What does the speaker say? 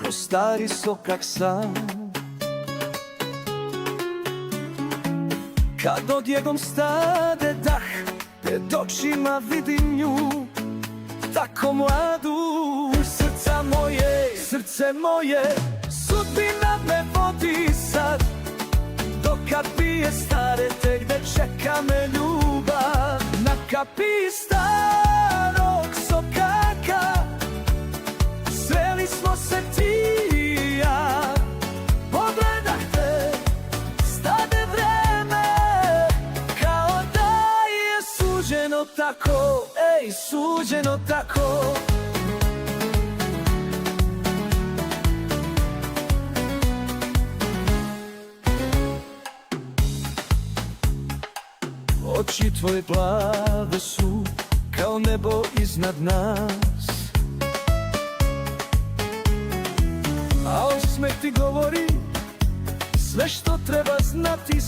kroz stari sokak san. Kad odjednom stade dah, pred očima vidim nju, tako mladu. Srce moje, sudbina me vodi sad, do kapije stare, te gde čeka me ljubav. Na kapiji starog sokaka sreli smo se ti i ja. Pogledah te, stade vreme, kao da je suđeno tako, ej, suđeno tako. Oči tvoje plave su kao nebo iznad nas, a osmeh ti govori sve što treba znati.